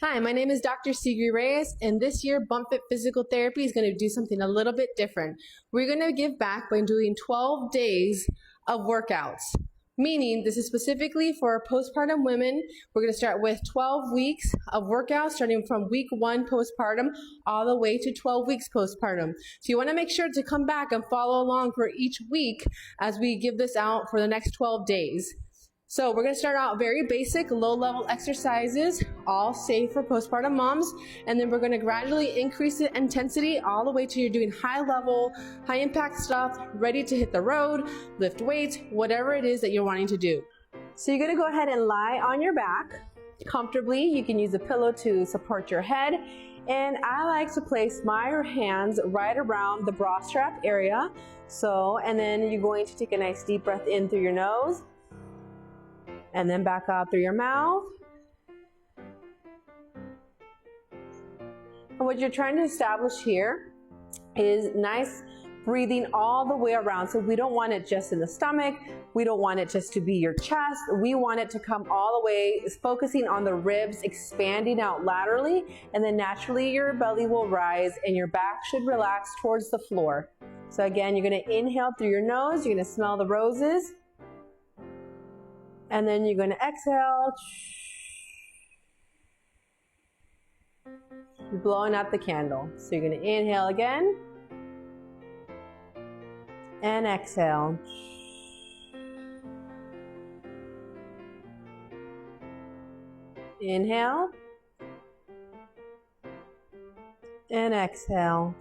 Hi, my name is Dr. Sigrid Reyes, and this year Bump Fit Physical Therapy is going to do something a little bit different. We're going to give back by doing 12 days of workouts, meaning this is specifically for postpartum women. We're going to start with 12 weeks of workouts, starting from week 1 postpartum all the way to 12 weeks postpartum. So you want to make sure to come back and follow along for each week as we give this out for the next 12 days. So we're going to start out very basic, low-level exercises, all safe for postpartum moms, and then we're going to gradually increase the intensity all the way till you're doing high-level, high-impact stuff, ready to hit the road, lift weights, whatever it is that you're wanting to do. So you're going to go ahead and lie on your back comfortably. You can use a pillow to support your head, and I like to place my hands right around the bra strap area. And then you're going to take a nice deep breath in through your nose, and then back out through your mouth. And what you're trying to establish here is nice breathing all the way around. So we don't want it just in the stomach. We don't want it just to be your chest. We want it to come all the way, focusing on the ribs, expanding out laterally, and then naturally your belly will rise and your back should relax towards the floor. So again, you're going to inhale through your nose. You're going to smell the roses. And then you're going to exhale. You're blowing out the candle. So you're going to inhale again. And exhale. Inhale. And exhale.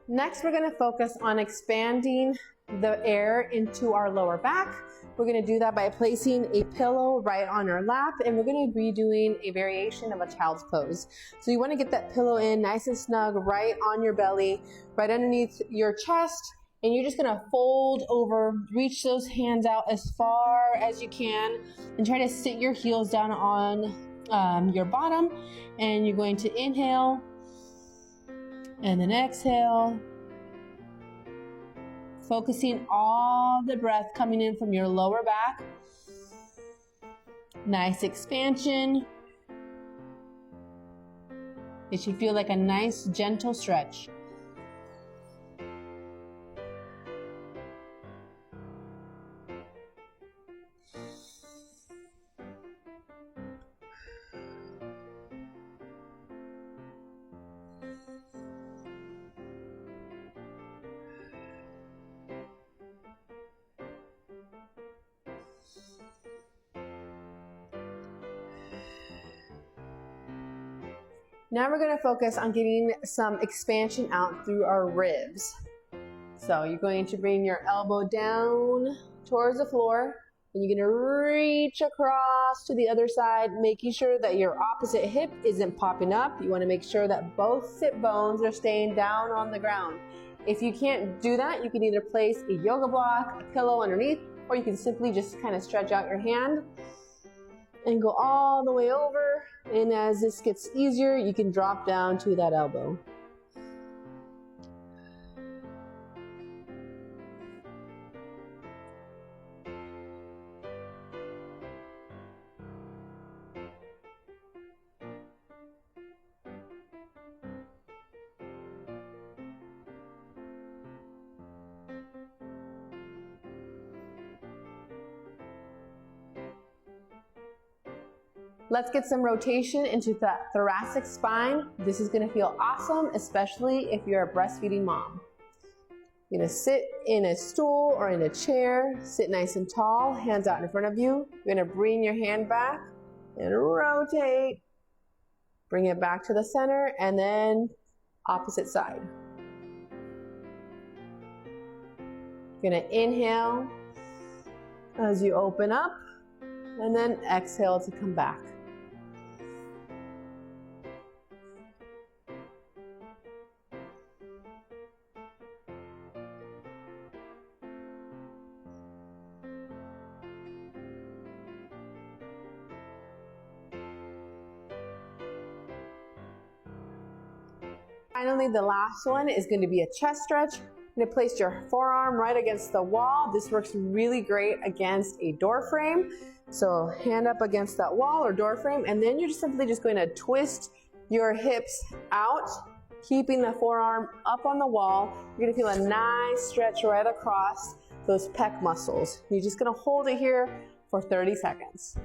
Next, we're going to focus on expanding the air into our lower back. We're going to do that by placing a pillow right on our lap, and we're going to be doing a variation of a child's pose. So you want to get that pillow in nice and snug right on your belly, right underneath your chest, and you're just going to fold over, reach those hands out as far as you can, and try to sit your heels down on your bottom, and you're going to inhale, and then exhale, focusing all the breath coming in from your lower back. Nice expansion. It should feel like a nice, gentle stretch. Now we're going to focus on getting some expansion out through our ribs. So you're going to bring your elbow down towards the floor, and you're going to reach across to the other side, making sure that your opposite hip isn't popping up. You want to make sure that both sit bones are staying down on the ground. If you can't do that, you can either place a yoga block, a pillow underneath, or you can simply just kind of stretch out your hand and go all the way over. And as this gets easier, you can drop down to that elbow. Let's get some rotation into the thoracic spine. This is going to feel awesome, especially if you're a breastfeeding mom. You're going to sit in a stool or in a chair, sit nice and tall, hands out in front of you. You're going to bring your hand back and rotate. Bring it back to the center, and then opposite side. You're going to inhale as you open up, and then exhale to come back. finally, the last one is going to be a chest stretch. You're going to place your forearm right against the wall. This works really great against a door frame. So hand up against that wall or door frame, and then you're just simply going to twist your hips out, keeping the forearm up on the wall. You're going to feel a nice stretch right across those pec muscles. You're just going to hold it here for 30 seconds.